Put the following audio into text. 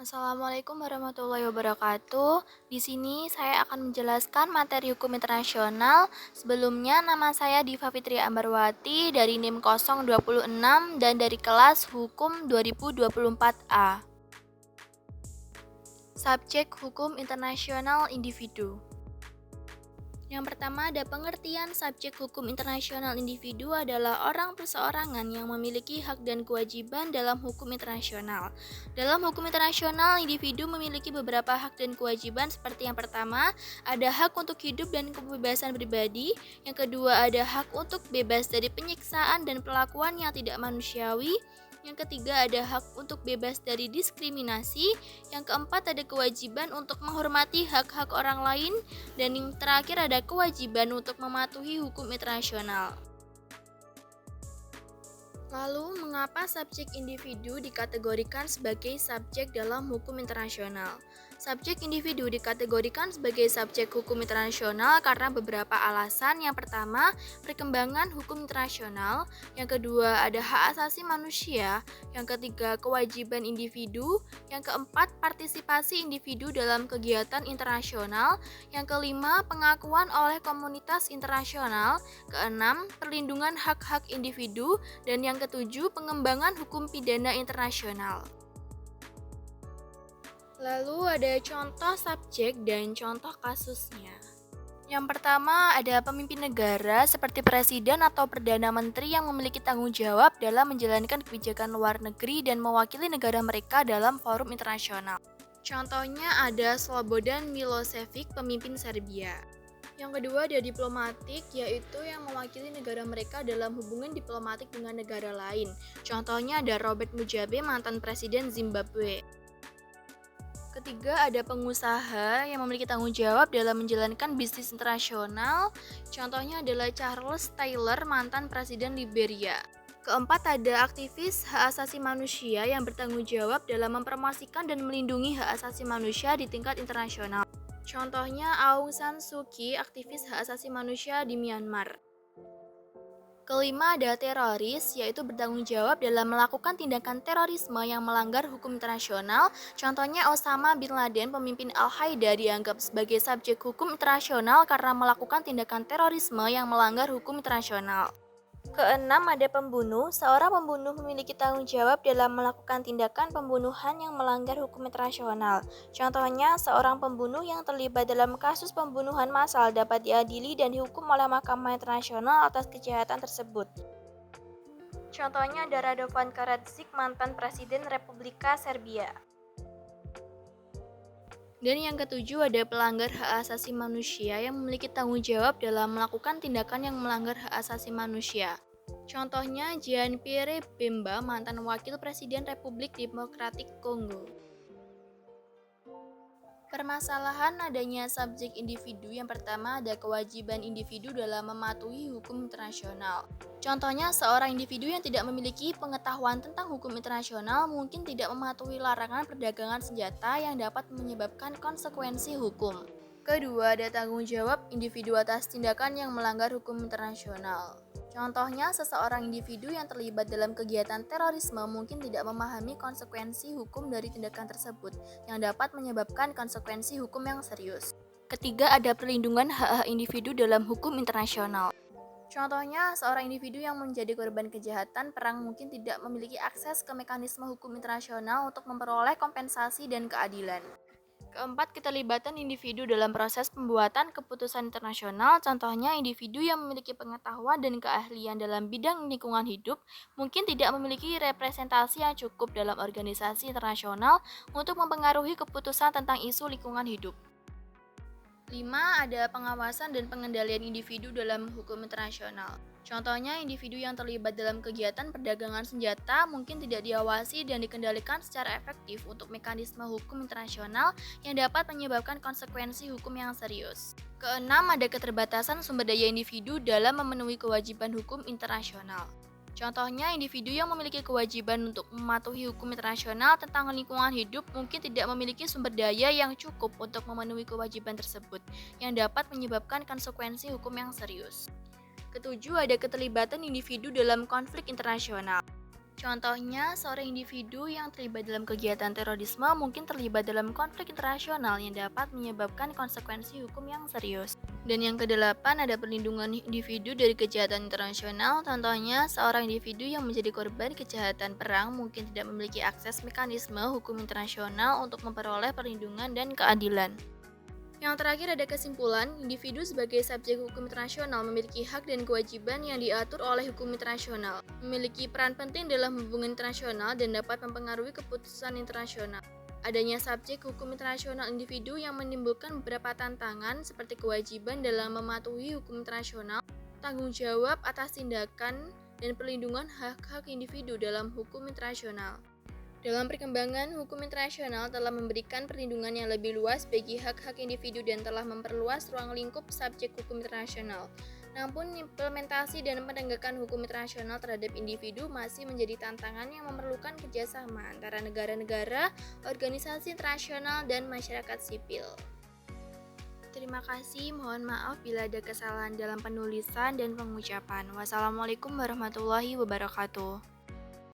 Assalamualaikum warahmatullahi wabarakatuh. Di sini saya akan menjelaskan materi hukum internasional. Sebelumnya nama saya Diva Fitri Ambarwati dari NIM 026 dan dari kelas Hukum 2024A. Subjek Hukum Internasional Individu. Yang pertama ada pengertian subjek hukum internasional individu adalah orang perseorangan yang memiliki hak dan kewajiban dalam hukum internasional. Dalam hukum internasional, individu memiliki beberapa hak dan kewajiban seperti yang pertama, ada hak untuk hidup dan kebebasan pribadi. Yang kedua, ada hak untuk bebas dari penyiksaan dan perlakuan yang tidak manusiawi. Yang ketiga, ada hak untuk bebas dari diskriminasi. Yang keempat, ada kewajiban untuk menghormati hak-hak orang lain. Dan yang terakhir, ada kewajiban untuk mematuhi hukum internasional. Lalu, mengapa subjek individu dikategorikan sebagai subjek dalam hukum internasional? Subjek individu dikategorikan sebagai subjek hukum internasional karena beberapa alasan. Yang pertama, perkembangan hukum internasional. Yang kedua, ada hak asasi manusia. Yang ketiga, kewajiban individu. Yang keempat, partisipasi individu dalam kegiatan internasional. Yang kelima, pengakuan oleh komunitas internasional. Keenam, perlindungan hak-hak individu. Dan yang ketujuh, pengembangan hukum pidana internasional. Lalu ada contoh subjek dan contoh kasusnya. Yang pertama ada pemimpin negara seperti presiden atau perdana menteri yang memiliki tanggung jawab dalam menjalankan kebijakan luar negeri dan mewakili negara mereka dalam forum internasional. Contohnya ada Slobodan Milosevic, pemimpin Serbia. Yang kedua ada diplomatik, yaitu yang mewakili negara mereka dalam hubungan diplomatik dengan negara lain. Contohnya ada Robert Mugabe, mantan presiden Zimbabwe. Ketiga, ada pengusaha yang memiliki tanggung jawab dalam menjalankan bisnis internasional. Contohnya adalah Charles Taylor, mantan presiden Liberia. Keempat, ada aktivis hak asasi manusia yang bertanggung jawab dalam mempromosikan dan melindungi hak asasi manusia di tingkat internasional. Contohnya Aung San Suu Kyi, aktivis hak asasi manusia di Myanmar. Kelima, ada teroris, yaitu bertanggung jawab dalam melakukan tindakan terorisme yang melanggar hukum internasional. Contohnya Osama bin Laden, pemimpin Al-Qaeda, dianggap sebagai subjek hukum internasional karena melakukan tindakan terorisme yang melanggar hukum internasional. Keenam, ada pembunuh. Seorang pembunuh memiliki tanggung jawab dalam melakukan tindakan pembunuhan yang melanggar hukum internasional. Contohnya, seorang pembunuh yang terlibat dalam kasus pembunuhan massal dapat diadili dan dihukum oleh Mahkamah Internasional atas kejahatan tersebut. Contohnya ada Radovan Karadzic, mantan Presiden Republika Serbia. Dan yang ketujuh ada pelanggar hak asasi manusia yang memiliki tanggung jawab dalam melakukan tindakan yang melanggar hak asasi manusia. Contohnya Jean Pierre Bemba, mantan wakil presiden Republik Demokratik Kongo. Permasalahan adanya subjek individu. Yang pertama ada kewajiban individu dalam mematuhi hukum internasional. Contohnya seorang individu yang tidak memiliki pengetahuan tentang hukum internasional mungkin tidak mematuhi larangan perdagangan senjata yang dapat menyebabkan konsekuensi hukum. Kedua, ada tanggung jawab individu atas tindakan yang melanggar hukum internasional. Contohnya, seseorang individu yang terlibat dalam kegiatan terorisme mungkin tidak memahami konsekuensi hukum dari tindakan tersebut, yang dapat menyebabkan konsekuensi hukum yang serius. Ketiga, ada perlindungan hak-hak individu dalam hukum internasional. Contohnya, seorang individu yang menjadi korban kejahatan perang mungkin tidak memiliki akses ke mekanisme hukum internasional untuk memperoleh kompensasi dan keadilan. Keempat, keterlibatan individu dalam proses pembuatan keputusan internasional. Contohnya, individu yang memiliki pengetahuan dan keahlian dalam bidang lingkungan hidup mungkin tidak memiliki representasi yang cukup dalam organisasi internasional untuk mempengaruhi keputusan tentang isu lingkungan hidup. 5. Ada pengawasan dan pengendalian individu dalam hukum internasional. Contohnya, individu yang terlibat dalam kegiatan perdagangan senjata mungkin tidak diawasi dan dikendalikan secara efektif untuk mekanisme hukum internasional yang dapat menyebabkan konsekuensi hukum yang serius. Keenam, ada keterbatasan sumber daya individu dalam memenuhi kewajiban hukum internasional. Contohnya, individu yang memiliki kewajiban untuk mematuhi hukum internasional tentang lingkungan hidup mungkin tidak memiliki sumber daya yang cukup untuk memenuhi kewajiban tersebut, yang dapat menyebabkan konsekuensi hukum yang serius. Ketujuh, ada keterlibatan individu dalam konflik internasional. Contohnya, seorang individu yang terlibat dalam kegiatan terorisme mungkin terlibat dalam konflik internasional yang dapat menyebabkan konsekuensi hukum yang serius. Dan yang kedelapan, ada perlindungan individu dari kejahatan internasional. Contohnya, seorang individu yang menjadi korban kejahatan perang mungkin tidak memiliki akses mekanisme hukum internasional untuk memperoleh perlindungan dan keadilan. Yang terakhir ada kesimpulan, individu sebagai subjek hukum internasional memiliki hak dan kewajiban yang diatur oleh hukum internasional, memiliki peran penting dalam hubungan internasional dan dapat mempengaruhi keputusan internasional. Adanya subjek hukum internasional individu yang menimbulkan beberapa tantangan seperti kewajiban dalam mematuhi hukum internasional, tanggung jawab atas tindakan, dan perlindungan hak-hak individu dalam hukum internasional. Dalam perkembangan, hukum internasional telah memberikan perlindungan yang lebih luas bagi hak-hak individu dan telah memperluas ruang lingkup subjek hukum internasional. Namun, implementasi dan penegakan hukum internasional terhadap individu masih menjadi tantangan yang memerlukan kerjasama antara negara-negara, organisasi internasional, dan masyarakat sipil. Terima kasih, mohon maaf bila ada kesalahan dalam penulisan dan pengucapan. Wassalamualaikum warahmatullahi wabarakatuh.